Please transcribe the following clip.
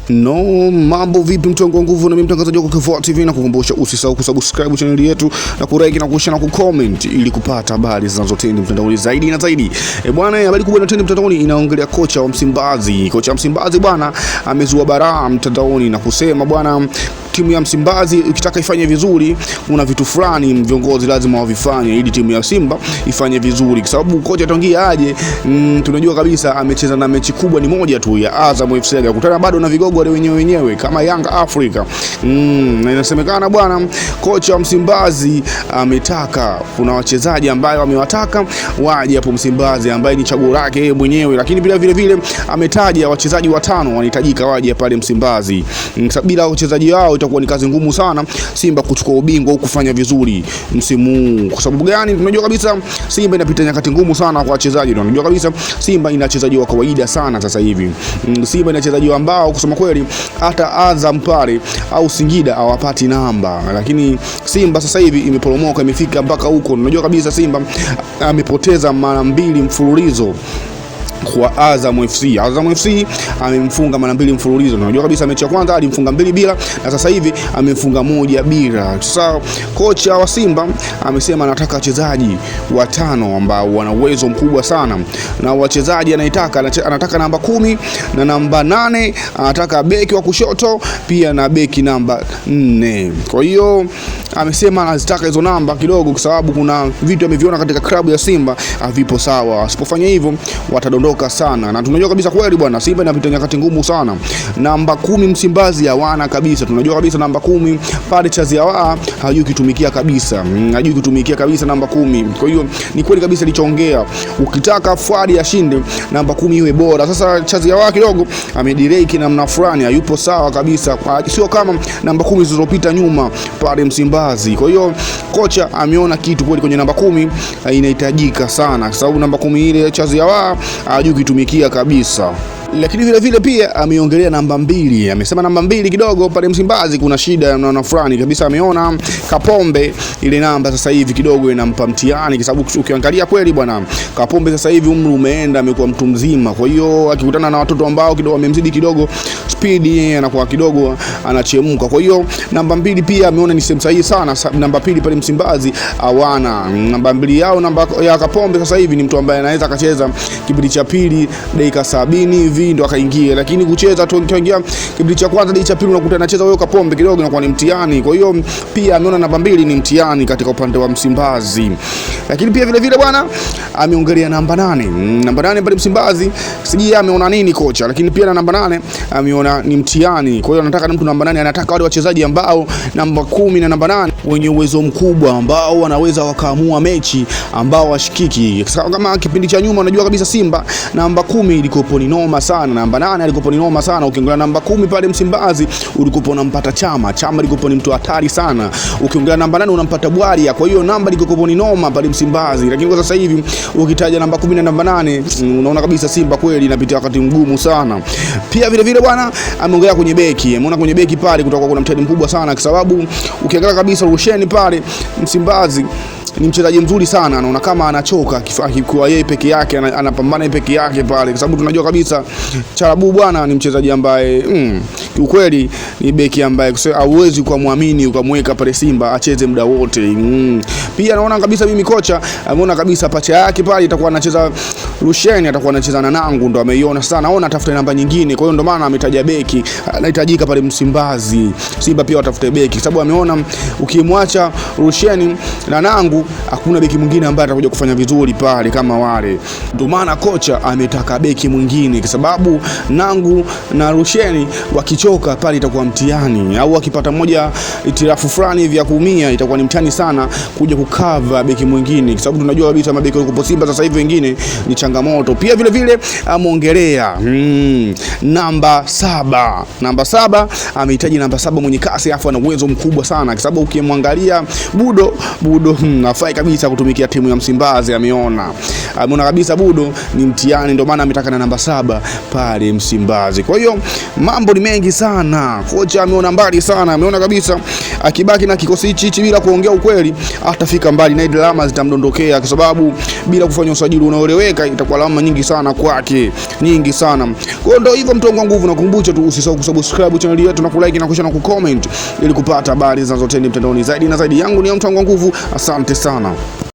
No, mambo vipi mtongo nguvu, na mimi mtangazaji wako Kevoo TV, na kukumbusha usisahau kusubscribe channel yetu na kulike na kushare na kucomment ili kupata habari zinazotendi mtandaoni zaidi na zaidi. Bwana, habari kubwa inatendi mtandaoni inaongelea kocha wa Msimbazi. Kocha wa Msimbazi bwana amezua baraa mtandaoni na kusema bwana, timu ya Msimbazi ukitaka ifanye vizuri, una vitu fulani viongozi lazima wavifanye ili timu ya Simba ifanye vizuri, kwa sababu kocha tangia aje, tunajua kabisa amecheza na mechi kubwa ni moja tu ya Azam FC, akakutana bado na vigogo wale wenyewe kama Young Africa. Na inasemekana bwana kocha wa Msimbazi ametaka, kuna wachezaji ambao amewataka waje hapo Msimbazi ambaye ni chaguo lake yeye mwenyewe, lakini vile ametaja wachezaji 5 wanahitajika waje pale Msimbazi. Bila wachezaji wao itakuwa ni kazi ngumu sana Simba kuchukua ubingwa au kufanya vizuri msimu. Kwa sababu gani? Tunajua kabisa Simba inapita nyakati ngumu sana kwa wachezaji. Tunajua kabisa Simba ina wachezaji wa kawaida sana sasa hivi. Simba ina wachezaji ambao kusema kweli hata Azam pale au Singida hawapati namba, lakini Simba sasa hivi imeporomoka, imefika mpaka huko. Tunajua kabisa Simba amepoteza mara 2 mfululizo kwa Azam FC. Azam FC amemfunga mara 2 mfululizo. Unajua kabisa mechi ya kwanza alimfunga 2 bila, na sasa hivi amemfunga 1 bila. Sasa kocha wa Simba amesema anataka wachezaji 5 ambao wana uwezo mkubwa sana, na wachezaji anataka namba 10 na namba 8, anataka beki wa kushoto pia na beki namba 4. Kwa hiyo amesema anazitaka hizo namba kidogo, kwa sababu kuna vitu ameviona katika klabu ya Simba havipo sawa. Asipofanya hivyo watadondoka sana, na tunajua kabisa kweli bwana Simba inapita nyakati ngumu sana. Namba 10 Msimbazi hawana kabisa. Tunajua kabisa namba 10 pale Chazi Awa hajui kutumikia kabisa. Hajui kutumikia kabisa namba 10. Kwa hiyo ni kweli kabisa alichoongea. Ukitaka Fuadi ashinde, namba 10 iwe bora. Sasa Chazi Awa kidogo amedireki namna fulani, hayupo sawa kabisa. Sio kama namba 10 zilizopita nyuma pale Msimbazi. Kwa hiyo kocha ameona kitu kweli kwenye namba 10 inahitajika sana, kwa sababu namba 10 ile Chazi Awa hajui kutumikia kabisa. Lakini vile pia ameongelea namba 2. Amesema namba 2 kidogo pale Msimbazi kuna shida na fulani kabisa. Ameona Kapombe ile namba sasa hivi kidogo inampa mtihani, kwa sababu ukiangalia kweli bwana Kapombe sasa hivi umri umeenda, amekuwa mtu mzima. Kwa hiyo akikutana na watoto ambao kidogo wamemzidi kidogo speed, anakuwa kidogo anachemka. Kwa hiyo namba 2 pia ameona ni sehemu sahihi sana. Namba 2 pale Msimbazi hawana namba 2 yao. Namba ya Kapombe sasa hivi ni mtu ambaye anaweza akacheza kipindi cha pili dakika 70 hivi ndo akaingia, lakini kucheza tu ingia kipindi cha kwanza dakika cha pili unakuta anacheza huyo Kapombe kidogo inakuwa ni mtihani. Kwa hiyo pia ameona namba 2 ni mtihani katika upande wa Msimbazi. Lakini pia vile bwana ameongelea namba 8. Namba 8 pale Msimbazi sijui ameona nini kocha, lakini pia na namba 8 ameona ni mtihani. Kwa hiyo anataka mtu namba 8, anataka wale wachezaji ambao namba 10 na namba 8 wenye uwezo mkubwa ambao wanaweza wakaamua mechi, ambao washikiki. Kama kipindi cha nyuma unajua kabisa Simba namba 10 ilikopo ni noma sana, namba 8 alikopo ni noma sana. Ukiangalia namba 10 pale Msimbazi ulikopo unampata Chama ilikopo ni mtu hatari sana. Ukiangalia namba 8 unampata Bwalia. Kwa hiyo namba ilikopo ni noma pale Msimbazi. Lakini kwa sasa hivi ukitaja namba 10 na namba 8 unaona kabisa Simba kweli inapitia wakati mgumu sana. Pia vile bwana ameongea kwenye beki. Ameona kwenye beki pale kutoka kuna mtani mkubwa sana, kwa sababu ukiangalia kabisa Rusheni pale Msimbazi ni mchezaji mzuri sana. Anaona kama anachoka kwa yeye peke yake, anapambana yeye peke yake pale, kwa sababu tunajua kabisa Charabu bwana ni mchezaji ambaye kiukweli ni beki ambaye hauwezi kumwamini ukamweka pale Simba acheze muda wote. Pia naona kabisa mimi kocha ameona kabisa pacha yake pale itakuwa anacheza Rusheni, atakuwa anacheza na Nangu, ndo ameiona sana. Naona atafuta namba nyingine, kwa hiyo ndo maana ametaja beki anahitajika pale Msimbazi. Simba pia watafute beki, kwa sababu ameona ukimwacha Rusheni na Nangu hakuna beki mwingine ambaye atakuja kufanya vizuri pale kama wale. Ndio maana kocha ametaka beki mwingine, kwa sababu Nangu na Rusheni wakichoka pale itakuwa mtihani, au akipata moja itirafu fulani hivi ya kuumia itakuwa ni mtihani sana kuja kukava beki mwingine, kwa sababu tunajua kabisa mabeki wako Simba sasa hivi wengine ni changamoto. Pia vile ameongelea namba 7. Namba 7 amehitaji namba 7 mwenye kasi afu ana uwezo mkubwa sana, kwa sababu ukimwangalia Budo afai kabisa kutumikia timu ya Msimbazi. Ameona kabisa Budo ni mtihani, ndio maana ametaka na namba 7 pale Msimbazi. Kwa hiyo mambo ni mengi sana. Kocha ameona mbali sana, ameona kabisa akibaki na kikosi hichi bila kuongea ukweli atafika mbali na drama zitamdondokea, kwa sababu bila kufanya usajili unaoeleweka itakuwa lawama nyingi sana kwake, nyingi sana. Kwa hiyo ndio hivyo mtu wangu nguvu, nakukumbusha tu usisahau kusubscribe channel yetu na kulike na kushare na kucomment ili kupata habari zinazotrend mtandaoni zaidi na zaidi. Yangu ni mtu wangu nguvu, asante sana.